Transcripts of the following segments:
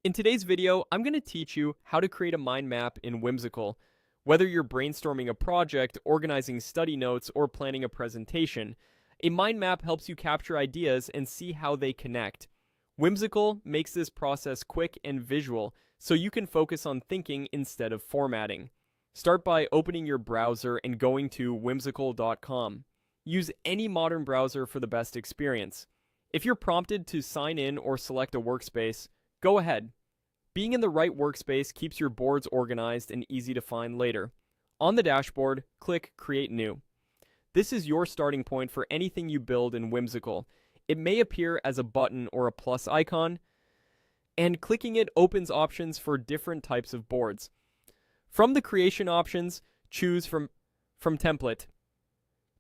In today's video, I'm going to teach you how to create a mind map in Whimsical. Whether you're brainstorming a project, organizing study notes, or planning a presentation, a mind map helps you capture ideas and see how they connect. Whimsical makes this process quick and visual, so you can focus on thinking instead of formatting. Start by opening your browser and going to whimsical.com. Use any modern browser for the best experience. If you're prompted to sign in or select a workspace, go ahead. Being in the right workspace keeps your boards organized and easy to find later. On the dashboard, click Create New. This is your starting point for anything you build in Whimsical. It may appear as a button or a plus icon, and clicking it opens options for different types of boards. From the creation options, choose from Template.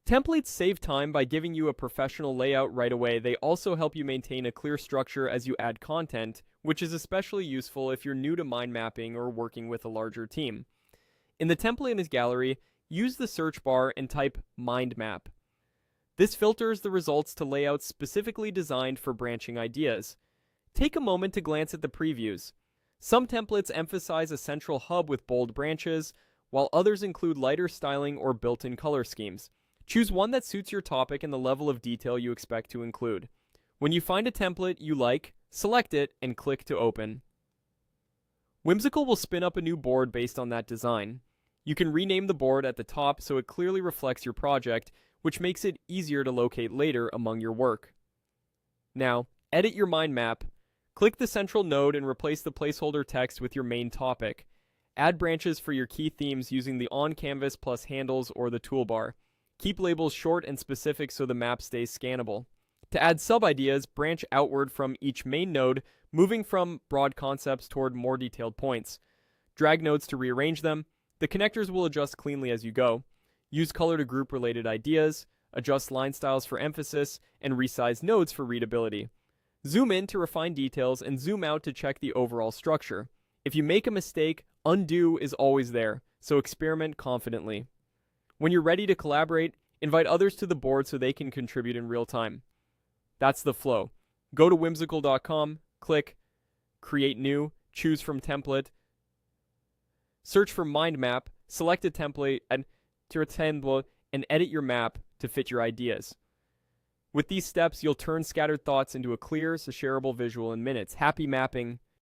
Templates save time by giving you a professional layout right away. They also help you maintain a clear structure as you add content, which is especially useful if you're new to mind mapping or working with a larger team. In the template gallery, use the search bar and type mind map. This filters the results to layouts specifically designed for branching ideas. Take a moment to glance at the previews. Some templates emphasize a central hub with bold branches, while others include lighter styling or built-in color schemes. Choose one that suits your topic and the level of detail you expect to include. When you find a template you like, select it and click to open. Whimsical will spin up a new board based on that design. You can rename the board at the top so it clearly reflects your project, which makes it easier to locate later among your work. Now, edit your mind map. Click the central node and replace the placeholder text with your main topic. Add branches for your key themes using the on-canvas plus handles or the toolbar. Keep labels short and specific so the map stays scannable. To add sub-ideas, branch outward from each main node, moving from broad concepts toward more detailed points. Drag nodes to rearrange them. The connectors will adjust cleanly as you go. Use color to group related ideas, adjust line styles for emphasis, and resize nodes for readability. Zoom in to refine details and zoom out to check the overall structure. If you make a mistake, undo is always there, so experiment confidently. When you're ready to collaborate, invite others to the board so they can contribute in real time. That's the flow. Go to whimsical.com, click Create New, choose from Template, search for Mind Map, select a template, and edit your map to fit your ideas. With these steps, you'll turn scattered thoughts into a clear, shareable visual in minutes. Happy mapping!